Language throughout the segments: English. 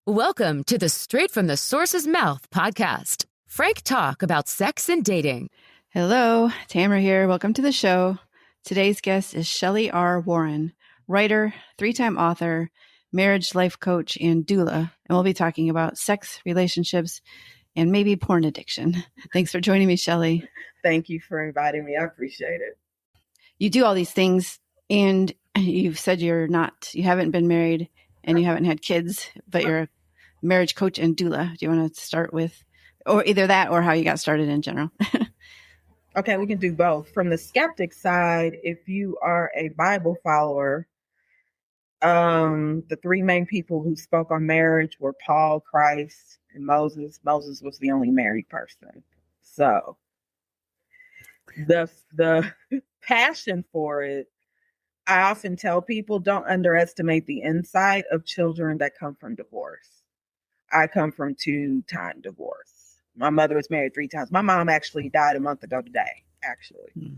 Welcome to the Straight from the Source's Mouth podcast. Frank talk about sex and dating. Hello, Tamara here. Welcome to the show. Today's guest is Shellie R. Warren, writer, 3-time author, marriage life coach, and doula. And we'll be talking about sex, relationships, and maybe porn addiction. Thanks for joining me, Shellie. Thank you for inviting me. I appreciate it. You do all these things, and you've said you haven't been married and you haven't had kids, but you're a marriage coach and doula. Do you want to start with, or either that or how you got started in general? Okay, we can do both. From the skeptic side, if you are a Bible follower, the three main people who spoke on marriage were Paul, Christ, and Moses. Moses was the only married person. So the passion for it, I often tell people, don't underestimate the insight of children that come from divorce. I come from 2-time divorce. My mother was married 3 times. My mom actually died a month ago today, actually.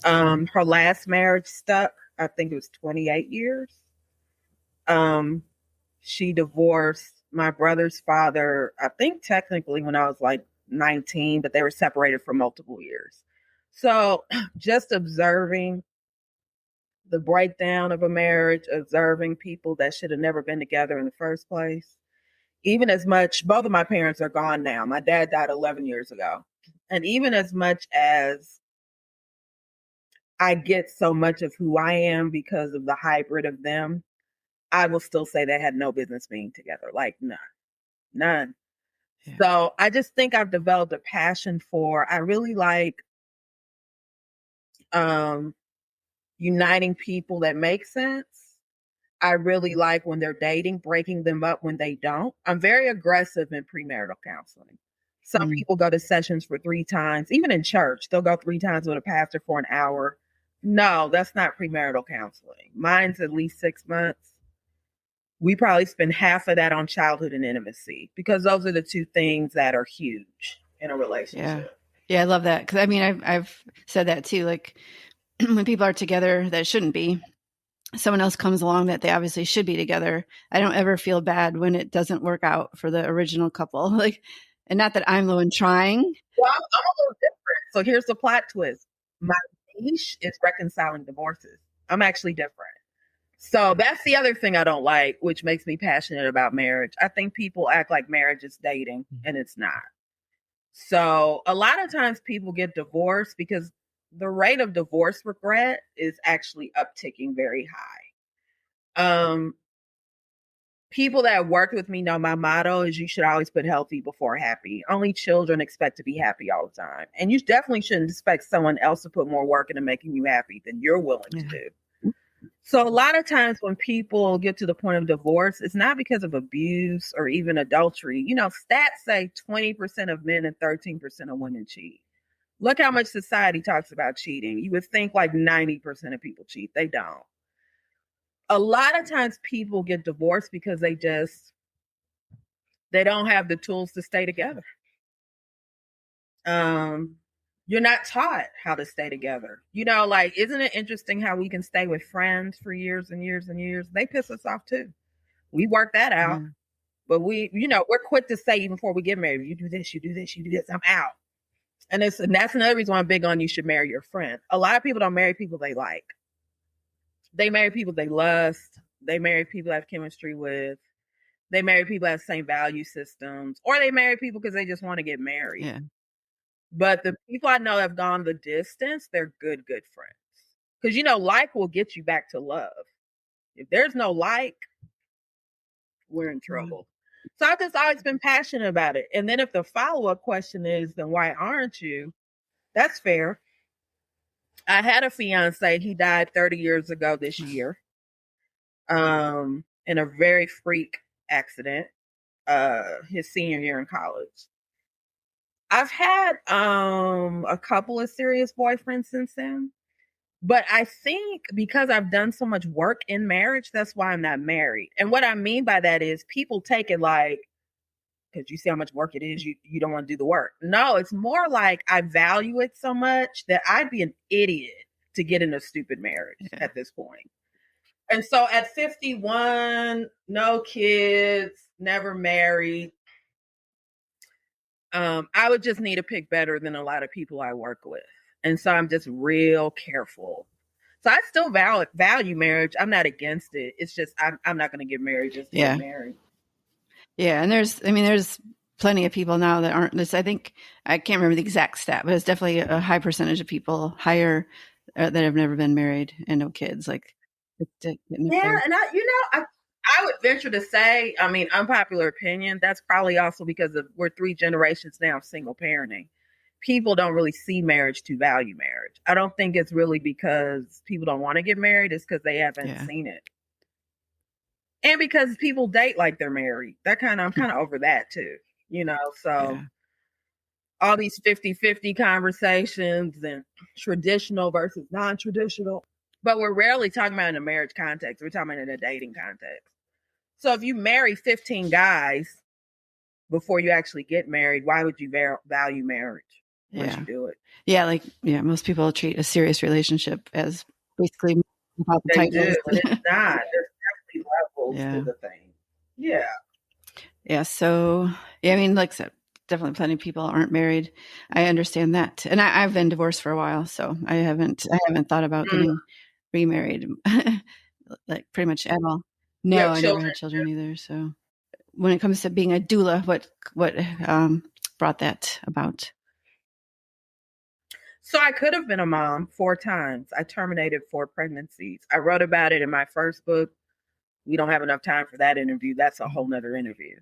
Her last marriage stuck, I think it was 28 years. She divorced my brother's father, I think technically when I was like 19, but they were separated for multiple years. So just observing the breakdown of a marriage, observing people that should have never been together in the first place. Even as much, both of my parents are gone now. My dad died 11 years ago. And even as much as I get so much of who I am because of the hybrid of them, I will still say they had no business being together. Like none. Yeah. So I just think I've developed a passion for, I really like uniting people that make sense. I really like when they're dating, breaking them up when they don't. I'm very aggressive in premarital counseling. Some people go to sessions for 3 times, even in church, they'll go 3 times with a pastor for an hour. No, that's not premarital counseling. Mine's at least 6 months. We probably spend half of that on childhood and intimacy because those are the 2 things that are huge in a relationship. Yeah, I love that. Because I mean, I've said that too. Like when people are together that shouldn't be, someone else comes along that they obviously should be together. I don't ever feel bad when it doesn't work out for the original couple. Like, and not that I'm the one trying. Well, I'm a little different. So here's the plot twist. My niche is reconciling divorces. I'm actually different. So that's the other thing I don't like, which makes me passionate about marriage. I think people act like marriage is dating, and it's not. So a lot of times people get divorced because the rate of divorce regret is actually upticking very high. People that work with me know my motto is you should always put healthy before happy. Only children expect to be happy all the time. And you definitely shouldn't expect someone else to put more work into making you happy than you're willing to do. So a lot of times when people get to the point of divorce, it's not because of abuse or even adultery. You know, stats say 20% of men and 13% of women cheat. Look how much society talks about cheating. You would think like 90% of people cheat. They don't. A lot of times people get divorced because they don't have the tools to stay together. You're not taught how to stay together. You know, like, isn't it interesting how we can stay with friends for years and years and years? They piss us off too. We work that out. But we're quick to say even before we get married, you do this, you do this, you do this, I'm out. And that's another reason why I'm big on you should marry your friend. A lot of people don't marry people they like. They marry people they lust. They marry people they have chemistry with. They marry people that have the same value systems. Or they marry people because they just want to get married. Yeah. But the people I know that have gone the distance, they're good friends. Because, like will get you back to love. If there's no like, we're in trouble. So I've just always been passionate about it. And then if the follow-up question is, then why aren't you? That's fair. I had a fiance. He died 30 years ago this year in a very freak accident his senior year in college. I've had a couple of serious boyfriends since then. But I think because I've done so much work in marriage, that's why I'm not married. And what I mean by that is people take it like, because you see how much work it is, you don't want to do the work. No, it's more like I value it so much that I'd be an idiot to get in a stupid marriage at this point. And so at 51, no kids, never married. I would just need to pick better than a lot of people I work with. And so I'm just real careful. So I still value marriage. I'm not against it. It's just I'm not going to get married just to get married. Yeah, and there's plenty of people now that aren't this. I think I can't remember the exact stat, but it's definitely a high percentage of people higher that have never been married and no kids. Like, yeah, and I would venture to say, I mean, unpopular opinion, that's probably also because we're 3 generations now of single parenting. People don't really see marriage to value marriage. I don't think it's really because people don't want to get married. It's because they haven't seen it. And because people date like they're married. I'm kind of over that too, so all these 50-50 conversations and traditional versus non-traditional, but we're rarely talking about in a marriage context. We're talking about in a dating context. So if you marry 15 guys before you actually get married, why would you value marriage once you do it? Yeah, most people treat a serious relationship as basically about the titles. Do, but it's not. There's definitely levels to the thing. Yeah. Yeah. So, I mean, like I said, definitely plenty of people aren't married. I understand that. And I've been divorced for a while, so I haven't thought about getting remarried like pretty much at all. No, I never had children either. So when it comes to being a doula, what brought that about? So I could have been a mom 4 times. I terminated 4 pregnancies. I wrote about it in my first book. We don't have enough time for that interview. That's a whole nother interview.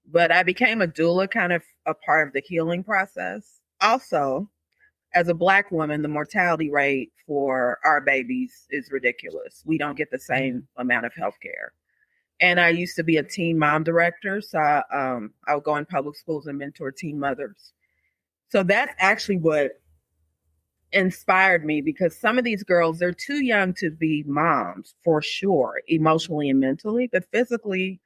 But I became a doula, kind of a part of the healing process. Also, as a Black woman, the mortality rate for our babies is ridiculous. We don't get the same amount of health care. And I used to be a teen mom director. So I would go in public schools and mentor teen mothers. So that's actually what inspired me, because some of these girls, they're too young to be moms for sure, emotionally and mentally, but physically,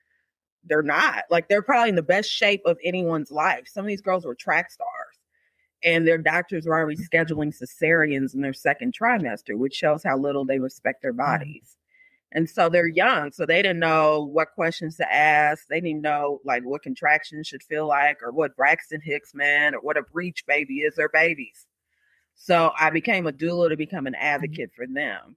they're not. Like, they're probably in the best shape of anyone's life. Some of these girls were track stars, and their doctors were already scheduling cesareans in their second trimester, which shows how little they respect their bodies. And so they're young, so they didn't know what questions to ask. They didn't know like what contractions should feel like, or what Braxton Hicks meant, or what a breech baby is. They're babies. So I became a doula to become an advocate for them.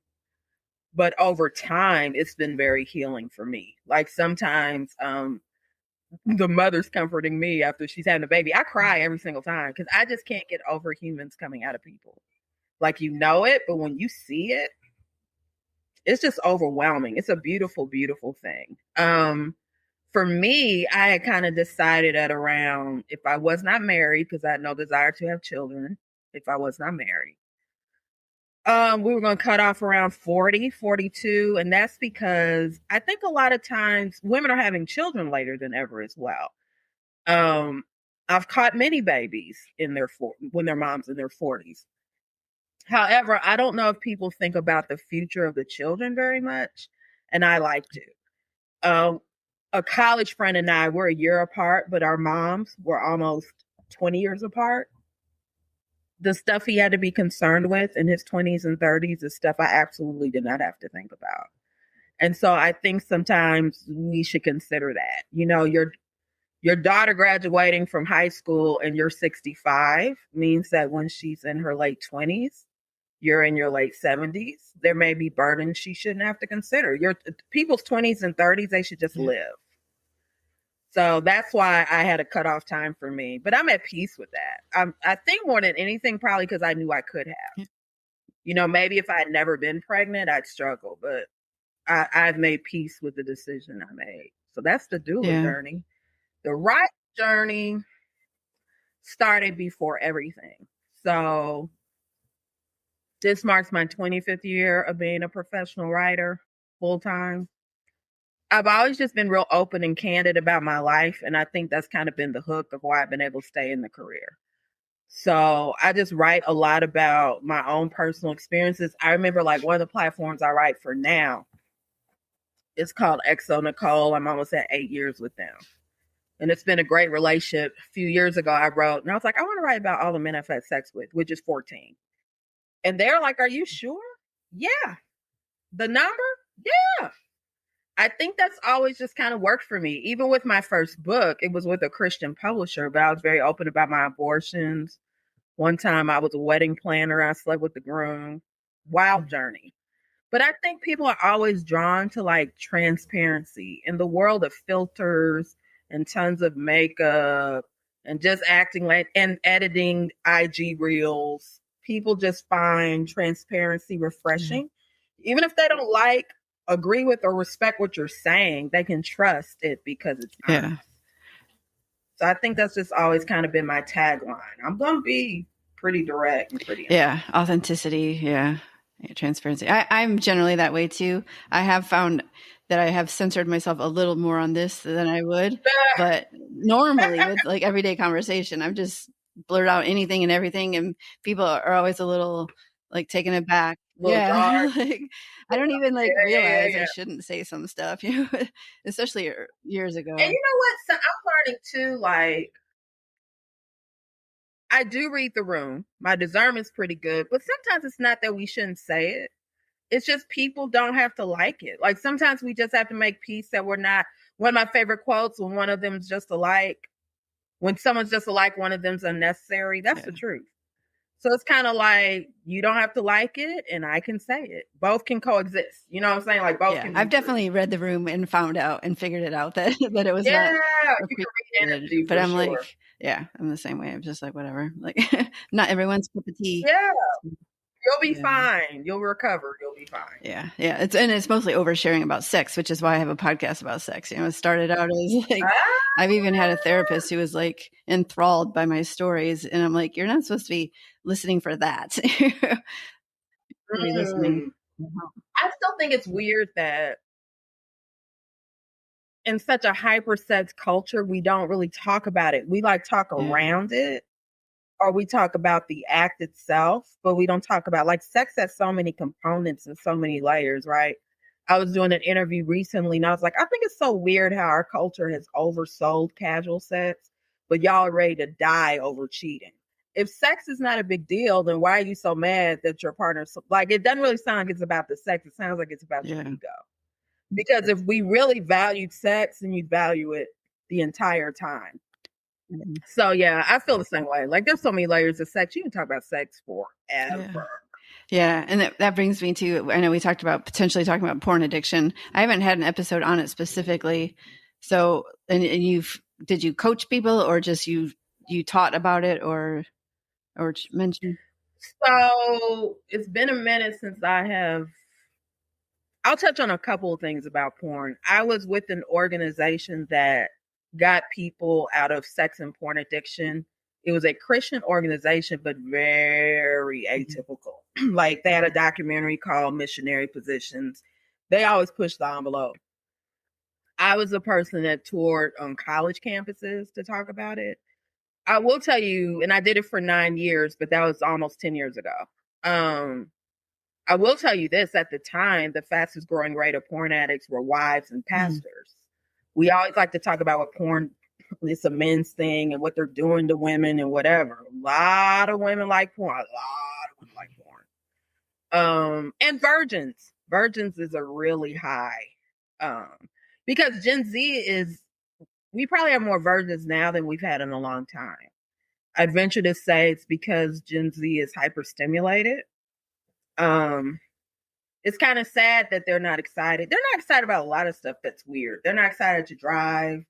But over time, it's been very healing for me. Like, sometimes the mother's comforting me after she's having a baby. I cry every single time because I just can't get over humans coming out of people. Like, it, but when you see it, it's just overwhelming. It's a beautiful, beautiful thing. For me, I had kind of decided at around, if I was not married, because I had no desire to have children, if I was not married, we were going to cut off around 40, 42. And that's because I think a lot of times women are having children later than ever as well. I've caught many babies when their mom's in their 40s. However, I don't know if people think about the future of the children very much. And I like to. A college friend and I were a year apart, but our moms were almost 20 years apart. The stuff he had to be concerned with in his 20s and 30s is stuff I absolutely did not have to think about. And so I think sometimes we should consider that. Your daughter graduating from high school and you're 65 means that when she's in her late 20s, you're in your late 70s. There may be burdens she shouldn't have to consider. People's 20s and 30s, they should just live. So that's why I had a cutoff time for me. But I'm at peace with that. I think more than anything, probably because I knew I could have. Maybe if I had never been pregnant, I'd struggle. But I've made peace with the decision I made. So that's the doula journey. The right journey started before everything. So this marks my 25th year of being a professional writer full time. I've always just been real open and candid about my life. And I think that's kind of been the hook of why I've been able to stay in the career. So I just write a lot about my own personal experiences. I remember one of the platforms I write for now, it's called Exo Nicole. I'm almost at 8 years with them. And it's been a great relationship. A few years ago, I wrote, and I was like, I want to write about all the men I've had sex with, which is 14. And they're like, are you sure? Yeah. The number? Yeah. I think that's always just kind of worked for me. Even with my first book, it was with a Christian publisher, but I was very open about my abortions. One time I was a wedding planner. I slept with the groom. Wild journey. But I think people are always drawn to like transparency in the world of filters and tons of makeup and just acting like and editing IG reels. People just find transparency refreshing. Even if they don't agree with or respect what you're saying, they can trust it because it's honest. So I think that's just always kind of been my tagline. I'm going to be pretty direct and pretty honest. Authenticity. Yeah, transparency. I'm generally that way too. I have found that I have censored myself a little more on this than I would, but normally with like everyday conversation, I'm just blurt out anything and everything, and people are always a little like taken aback. Like I don't even realize I shouldn't say some stuff, especially years ago. And you know what? So I'm learning too, like, I do read the room. My discernment's pretty good, but sometimes it's not that we shouldn't say it. It's just people don't have to like it. Like sometimes we just have to make peace that we're not. One of my favorite quotes, when one of them's just alike, when someone's just alike, one of them's unnecessary. That's the truth. So it's kind of like, you don't have to like it and I can say it. Both can coexist. You know what I'm saying? Like both can. I've definitely read the room and found out and figured it out that it was not. You can read energy, but I'm like, I'm the same way. I'm just like, whatever. Like not everyone's cup of tea. Yeah. You'll be fine. You'll recover. You'll be fine. Yeah. It's mostly oversharing about sex, which is why I have a podcast about sex. It started out as like, I've even had a therapist who was like enthralled by my stories. And I'm like, you're not supposed to be listening for that. Listening. I still think it's weird that in such a hyper-sex culture, we don't really talk about it. We talk around it. Or we talk about the act itself, but we don't talk about sex has so many components and so many layers, right? I was doing an interview recently and I was like, I think it's so weird how our culture has oversold casual sex, but y'all are ready to die over cheating. If sex is not a big deal, then why are you so mad that your partner's it doesn't really sound like it's about the sex. It sounds like it's about your ego. Because if we really valued sex, then you'd value it the entire time. So I feel the same way. There's so many layers of sex. You can talk about sex forever. And that brings me to, I know we talked about potentially talking about porn addiction. I haven't had an episode on it specifically. So, and did you coach people or just you taught about it or mentioned? So it's been a minute since I'll touch on a couple of things about porn. I was with an organization that got people out of sex and porn addiction. It was a Christian organization, but very atypical. They had a documentary called Missionary Positions. They always push the envelope. I was the person that toured on college campuses to talk about it. I will tell you, and I did it for 9 years, but that was almost 10 years ago. I will tell you this, at the time, the fastest growing rate of porn addicts were wives and pastors. We always like to talk about what porn is a men's thing and what they're doing to women and whatever. A lot of women like porn. And virgins. Virgins is a really high. Because Gen Z we probably have more virgins now than we've had in a long time. I'd venture to say it's because Gen Z is hyperstimulated. It's kind of sad that they're not excited. They're not excited about a lot of stuff that's weird. They're not excited to drive,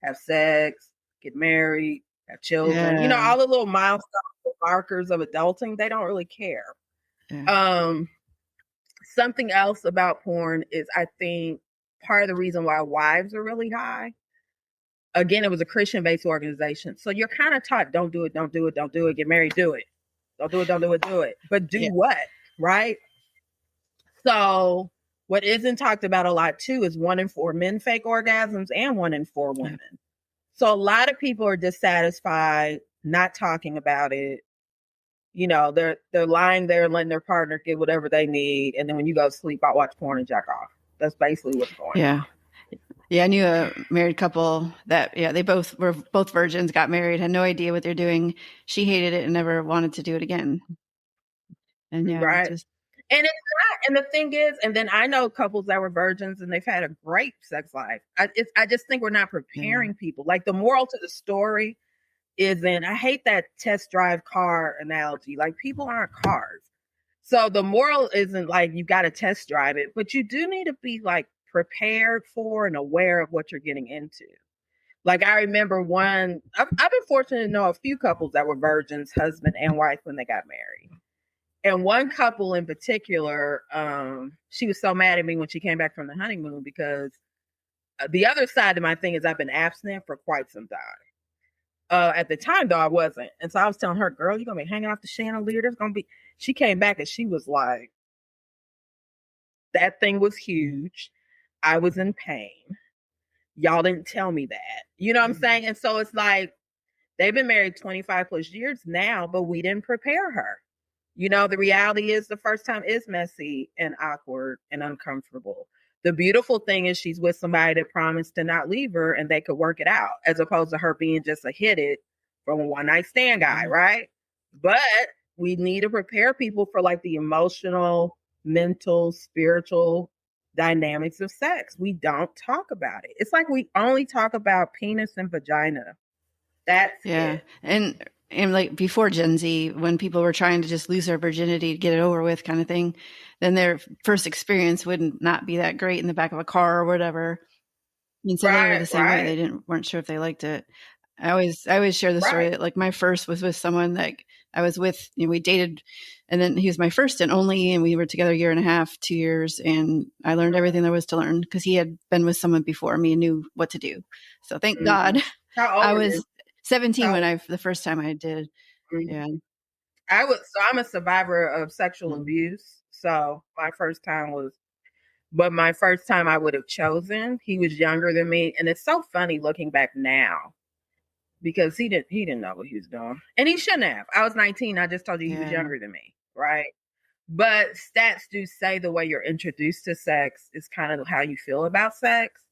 have sex, get married, have children. Yeah. All the little milestones, markers of adulting, they don't really care. Yeah. Something else about porn is, I think, part of the reason why wives are really high. Again, it was a Christian-based organization. So you're kind of taught, don't do it, don't do it, don't do it, get married, do it. Don't do it, don't do it, do it. But do what, right? So what isn't talked about a lot too is 1 in 4 men fake orgasms and 1 in 4 women. So a lot of people are dissatisfied, not talking about it. They're lying there and letting their partner get whatever they need. And then when you go to sleep, I'll watch porn and jack off. That's basically what's going on. Yeah, I knew a married couple that, they both were virgins, got married, had no idea what they're doing. She hated it and never wanted to do it again. And right. And it's not, and the thing is, and then I know couples that were virgins and they've had a great sex life. I just think we're not preparing people. Like the moral to the story is, and I hate that test drive car analogy. Like people aren't cars. So the moral isn't like you got to test drive it, but you do need to be like prepared for and aware of what you're getting into. Like I remember I've been fortunate to know a few couples that were virgins, husband and wife, when they got married. And one couple in particular, she was so mad at me when she came back from the honeymoon because the other side of my thing is I've been abstinent for quite some time. At the time, though, I wasn't. And so I was telling her, girl, you're going to be hanging off the chandelier. There's going to be... She came back and she was like, that thing was huge. I was in pain. Y'all didn't tell me that. You know what I'm saying? And so it's like, they've been married 25 plus years now, but we didn't prepare her. You know, the reality is the first time is messy and awkward and uncomfortable. The beautiful thing is she's with somebody that promised to not leave her and they could work it out, as opposed to her being just a hit it from a one night stand guy, right? But we need to prepare people for like the emotional, mental, spiritual dynamics of sex. We don't talk about it. It's like we only talk about penis and vagina. That's it. And like before Gen Z, when people were trying to just lose their virginity to get it over with kind of thing, then their first experience would not be that great in the back of a car or whatever. And so they were the same way. They weren't sure if they liked it. I always share the story that like my first was with someone that I was with, you know, we dated, and then he was my first and only, and we were together a year and a half, 2 years. And I learned everything there was to learn because he had been with someone before me and knew what to do. So thank God. How old I were was you? 17 when the first time I did. Yeah. I'm a survivor of sexual abuse. So my first time I would have chosen. He was younger than me. And it's so funny looking back now because he didn't know what he was doing. And he shouldn't have. I was 19. I just told you he was younger than me. Right. But stats do say the way you're introduced to sex is kind of how you feel about sex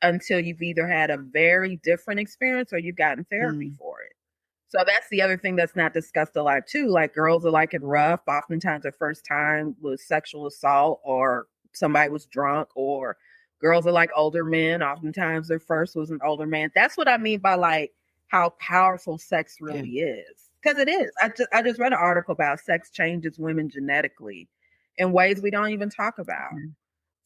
until you've either had a very different experience or you've gotten therapy for it. So that's the other thing that's not discussed a lot too. Like girls are like it rough. Oftentimes their first time was sexual assault or somebody was drunk, or girls are like older men. Oftentimes their first was an older man. That's what I mean by like how powerful sex really is. Because it is. I just read an article about sex changes women genetically in ways we don't even talk about.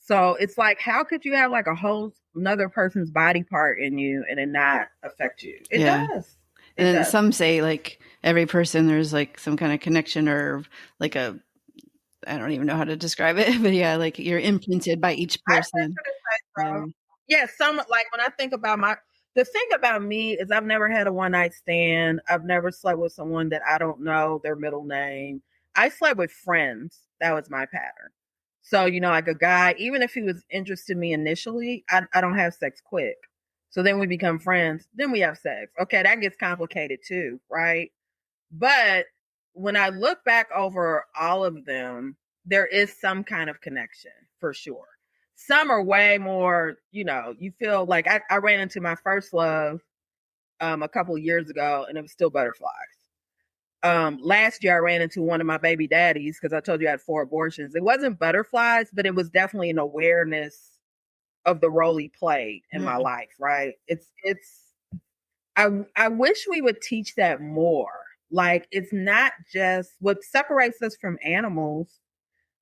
So it's like, how could you have like a whole another person's body part in you and it not affect you? It does. And then some say like every person, there's like some kind of connection or like I don't even know how to describe it, but yeah, like you're imprinted by each person. Some like when I think about the thing about me is I've never had a one night stand. I've never slept with someone that I don't know their middle name. I slept with friends. That was my pattern. So, you know, like a guy, even if he was interested in me initially, I don't have sex quick. So then we become friends. Then we have sex. Okay, that gets complicated too, right? But when I look back over all of them, there is some kind of connection for sure. Some are way more, you know, you feel like I ran into my first love a couple of years ago and it was still butterflies. Last year I ran into one of my baby daddies because I told you I had 4 abortions. It wasn't butterflies, but it was definitely an awareness of the role he played in my life, right? I wish we would teach that more. Like, it's not just what separates us from animals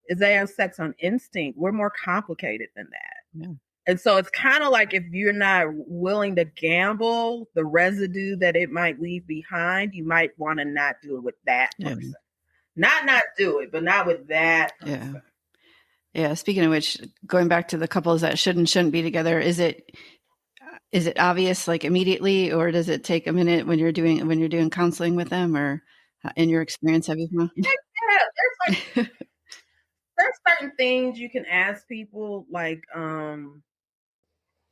is they have sex on instinct. We're more complicated than that. Yeah. And so it's kind of like if you're not willing to gamble the residue that it might leave behind, you might want to not do it with that person. Not do it, but not with that person. Yeah. Speaking of which, going back to the couples that should and shouldn't be together, is it obvious like immediately, or does it take a minute when you're doing counseling with them, or in your experience, have you found? There's certain things you can ask people, like,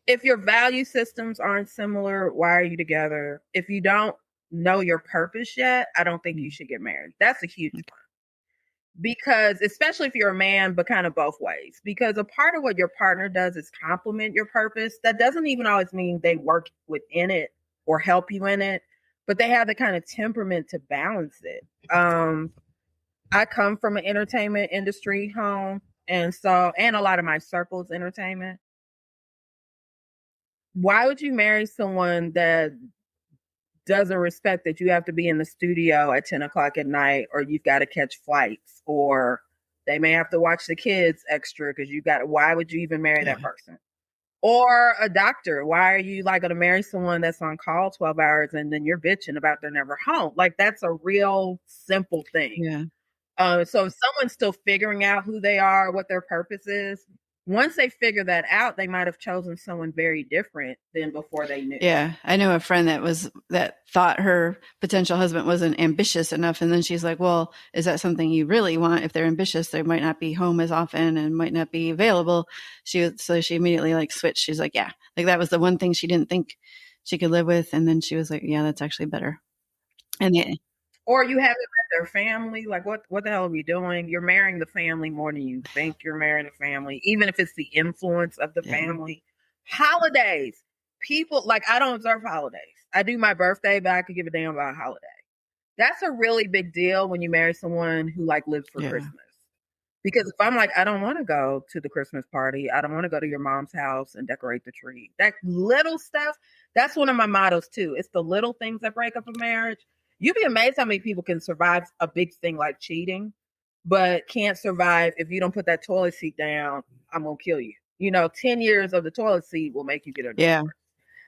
if your value systems aren't similar, why are you together? If you don't know your purpose yet, I don't think you should get married. That's a huge one. Because especially if you're a man, but kind of both ways, because a part of what your partner does is complement your purpose. That doesn't even always mean they work within it or help you in it, but they have the kind of temperament to balance it. I come from an entertainment industry home. And a lot of my circle's entertainment. Why would you marry someone that doesn't respect that you have to be in the studio at 10 o'clock at night, or you've got to catch flights, or they may have to watch the kids extra because why would you even marry that person? Or a doctor. Why are you going to marry someone that's on call 12 hours and then you're bitching about they're never home? That's a real simple thing. Yeah. So if someone's still figuring out who they are, what their purpose is, once they figure that out, they might have chosen someone very different than before they knew. Yeah. I know a friend that thought her potential husband wasn't ambitious enough. And then she's like, well, is that something you really want? If they're ambitious, they might not be home as often and might not be available. So she immediately switched. She's like, yeah, that was the one thing she didn't think she could live with. And then she was like, yeah, that's actually better. And yeah. Or you haven't met their family. What the hell are we doing? You're marrying the family more than you think you're marrying the family, even if it's the influence of the family. Holidays. People, I don't observe holidays. I do my birthday, but I could give a damn about a holiday. That's a really big deal when you marry someone who lives for Christmas. Because if I'm I don't want to go to the Christmas party. I don't want to go to your mom's house and decorate the tree. That little stuff, that's one of my mottos too. It's the little things that break up a marriage. You'd be amazed how many people can survive a big thing like cheating, but can't survive if you don't put that toilet seat down, I'm going to kill you. 10 years of the toilet seat will make you get a divorce. Yeah.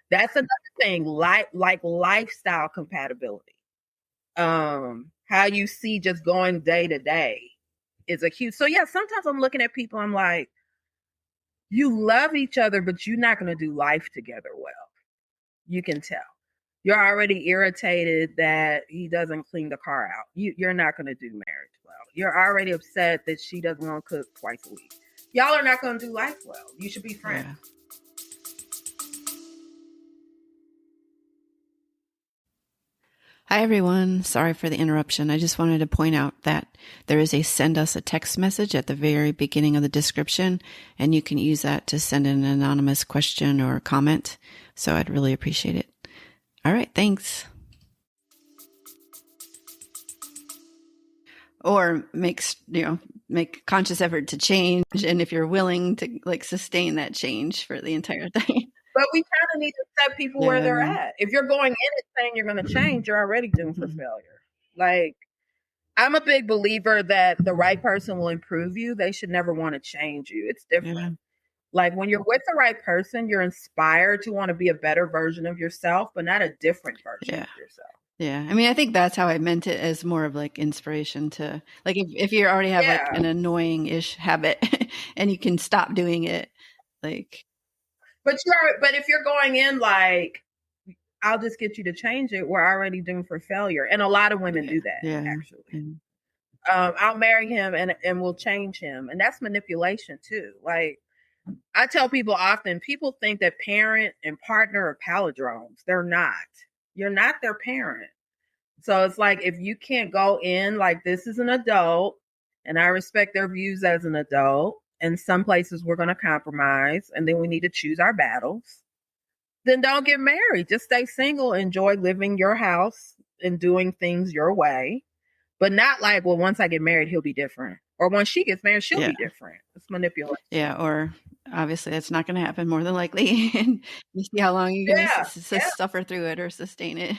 That's another thing, like lifestyle compatibility. How you see just going day to day is a huge. So yeah, sometimes I'm looking at people, I'm like, you love each other, but you're not going to do life together well. You can tell. You're already irritated that he doesn't clean the car out. You're not going to do marriage well. You're already upset that she doesn't want to cook twice a week. Y'all are not going to do life well. You should be friends. Yeah. Hi, everyone. Sorry for the interruption. I just wanted to point out that there is a send us a text message at the very beginning of the description, and you can use that to send an anonymous question or comment. So I'd really appreciate it. All right. Thanks. Or make conscious effort to change. And if you're willing to sustain that change for the entire thing. But we kind of need to set people where they're at. If you're going in and saying you're going to change, you're already doomed for failure. I'm a big believer that the right person will improve you. They should never want to change you. It's different. When you're with the right person, you're inspired to want to be a better version of yourself, but not a different version of yourself. Yeah. I mean, I think that's how I meant it, as more of inspiration to if you already have an annoying-ish habit and you can stop doing it, But if you're going in I'll just get you to change it, we're already doomed for failure. And a lot of women do that, actually. Yeah. I'll marry him and we'll change him. And that's manipulation too. I tell people often, people think that parent and partner are palindromes. They're not. You're not their parent. So it's if you can't go in this is an adult and I respect their views as an adult, and some places we're going to compromise and then we need to choose our battles, then don't get married. Just stay single, enjoy living your house and doing things your way, but not well, once I get married, he'll be different. Or when she gets married, she'll be different. It's manipulation. Yeah. Or obviously that's not going to happen more than likely. And you see how long you're going to suffer through it or sustain it.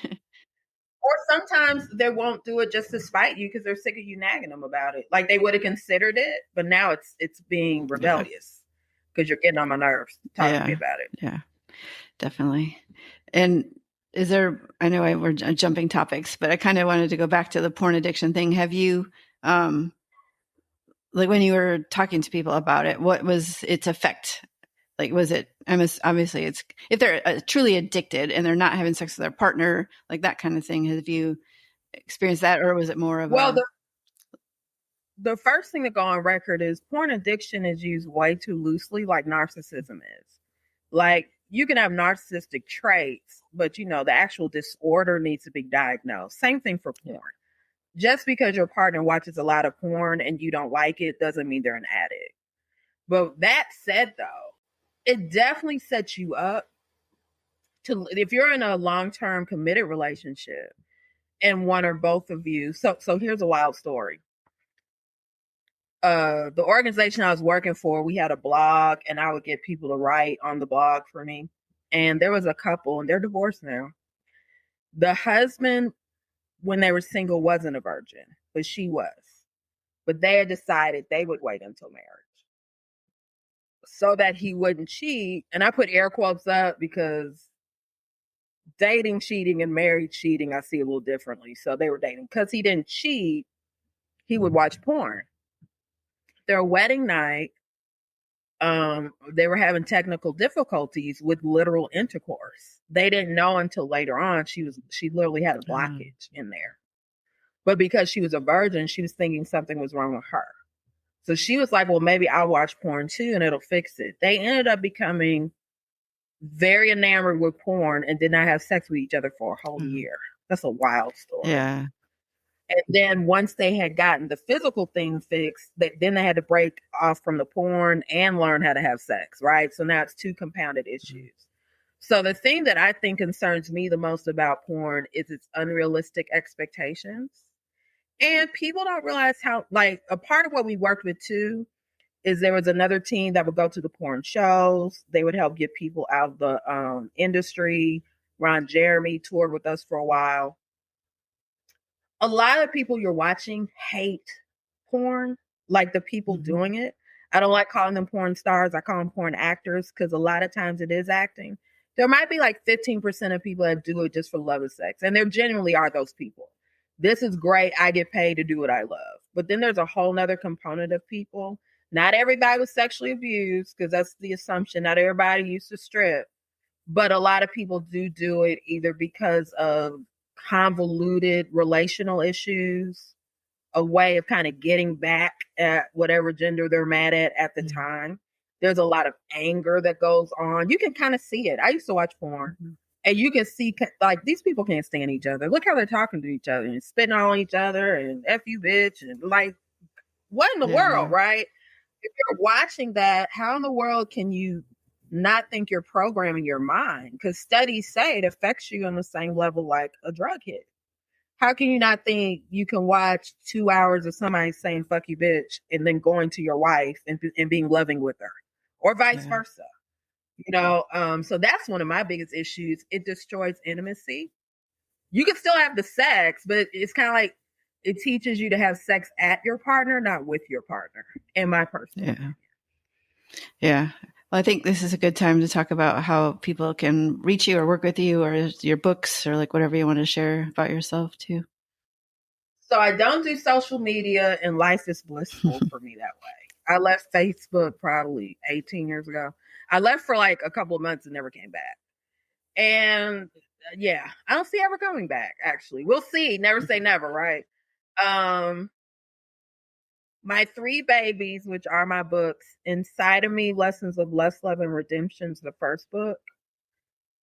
Or sometimes they won't do it just to spite you because they're sick of you nagging them about it. They would have considered it, but now it's being rebellious because you're getting on my nerves talking to me about it. Yeah, definitely. And I know we're jumping topics, but I kind of wanted to go back to the porn addiction thing. Have you, when you were talking to people about it, what was its effect? Was it, obviously it's, if they're truly addicted and they're not having sex with their partner, that kind of thing, have you experienced that? Or was it more of the first thing to go on record is porn addiction is used way too loosely, like narcissism is. You can have narcissistic traits, but the actual disorder needs to be diagnosed. Same thing for porn. Just because your partner watches a lot of porn and you don't like it doesn't mean they're an addict. But that said, though, it definitely sets you up to, if you're in a long-term committed relationship and one or both of you. So here's a wild story. the organization I was working for, we had a blog, and I would get people to write on the blog for me. And there was a couple, and they're divorced now. The husband, when they were single, wasn't a virgin, but she was. But they had decided they would wait until marriage so that he wouldn't cheat. And I put air quotes up because dating cheating and married cheating, I see a little differently. So they were dating. Because he didn't cheat, he would watch porn. Their wedding night, they were having technical difficulties with literal intercourse. They didn't know until later on she literally had a blockage in there. But because she was a virgin, she was thinking something was wrong with her. So she was like, well, maybe I'll watch porn too and it'll fix it. They ended up becoming very enamored with porn and did not have sex with each other for a whole year. That's a wild story. Yeah. And then once they had gotten the physical thing fixed, then they had to break off from the porn and learn how to have sex, right? So now it's two compounded issues. So the thing that I think concerns me the most about porn is its unrealistic expectations. And people don't realize how, like, a part of what we worked with too is there was another team that would go to the porn shows. They would help get people out of the industry. Ron Jeremy toured with us for a while. A lot of people you're watching hate porn, like the people doing it. I don't like calling them porn stars. I call them porn actors because a lot of times it is acting. There might be like 15% of people that do it just for the love of sex. And there genuinely are those people. This is great. I get paid to do what I love. But then there's a whole nother component of people. Not everybody was sexually abused because that's the assumption. Not everybody used to strip. But a lot of people do it either because of convoluted relational issues, a way of kind of getting back at whatever gender they're mad at the time. There's a lot of anger that goes on. You can kind of see it. I used to watch porn and you can see like these people can't stand each other. Look how they're talking to each other and spitting on each other and F you bitch. And like, what in the world, right? If you're watching that, how in the world can you not think you're programming your mind? Because studies say it affects you on the same level like a drug hit. How can you not think you can watch 2 hours of somebody saying fuck you bitch and then going to your wife and being loving with her, or vice versa? You know, so that's one of my biggest issues. It destroys intimacy. You can still have the sex, but it's kind of like it teaches you to have sex at your partner, not with your partner, in my personal opinion. Yeah. Well, I think this is a good time to talk about how people can reach you or work with you, or your books, or like whatever you want to share about yourself too. So I don't do social media, and life is blissful for me that way. I left Facebook probably 18 years ago. I left for like a couple of months and never came back. And yeah, I don't see ever coming back, actually. We'll see. Never say never, right? My 3 babies, which are my books, Inside of Me, Lessons of Lust, Love, and Redemption is the first book.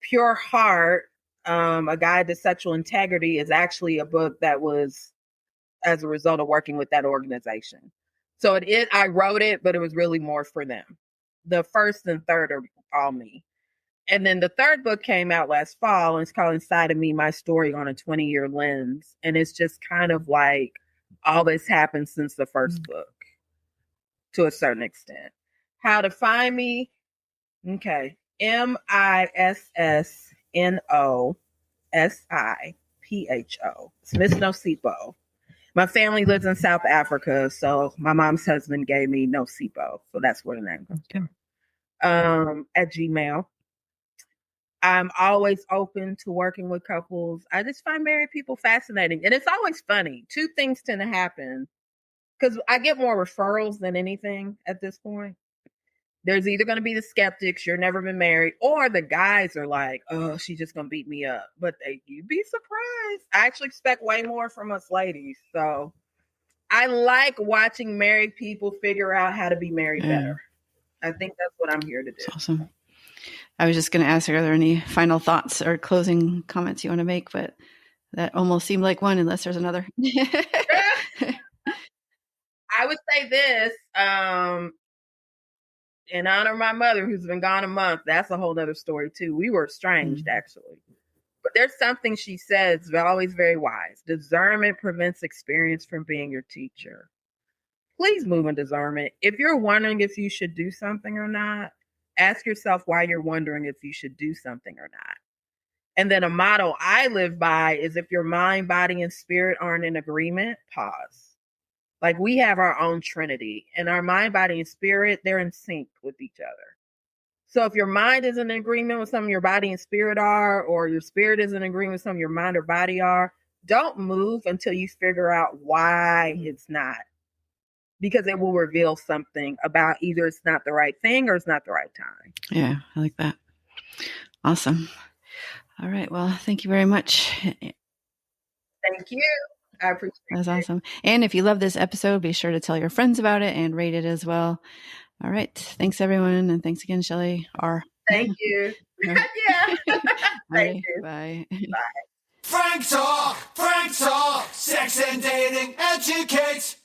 Pure Heart, A Guide to Sexual Integrity is actually a book that was as a result of working with that organization. So I wrote it, but it was really more for them. The first and third are all me. And then the third book came out last fall, and it's called Inside of Me, My Story on a 20-Year Lens. And it's just kind of like all that's happened since the first book to a certain extent. How to find me? Okay. MISSNOSIPHO. It's Miss Nosipo. My family lives in South Africa, so my mom's husband gave me Nosipo. So that's where the name comes from. At Gmail. I'm always open to working with couples. I just find married people fascinating. And it's always funny. 2 things tend to happen because I get more referrals than anything at this point. There's either going to be the skeptics, you're never been married, or the guys are like, oh, she's just going to beat me up. But you'd be surprised. I actually expect way more from us ladies. So I like watching married people figure out how to be married better. I think that's what I'm here to do. That's awesome. I was just going to ask, are there any final thoughts or closing comments you want to make? But that almost seemed like one, unless there's another. I would say this, in honor of my mother, who's been gone a month. That's a whole other story too. We were estranged, actually. But there's something she says, always very wise. Discernment prevents experience from being your teacher. please move in discernment. If you're wondering if you should do something or not, ask yourself why you're wondering if you should do something or not. And then a motto I live by is if your mind, body, and spirit aren't in agreement, pause. Like we have our own Trinity, and our mind, body, and spirit, they're in sync with each other. So if your mind is in agreement with something your body and spirit are, or your spirit is in agreement with something your mind or body are, don't move until you figure out why it's not. Because it will reveal something about either it's not the right thing or it's not the right time. Yeah, I like that. Awesome. All right. Well, thank you very much. Thank you. I appreciate it. That's awesome. And if you love this episode, be sure to tell your friends about it and rate it as well. All right. Thanks, everyone. And thanks again, Shellie R. Thank you. Yeah. Thank you. Bye. Frank Talk, Sex and Dating educates.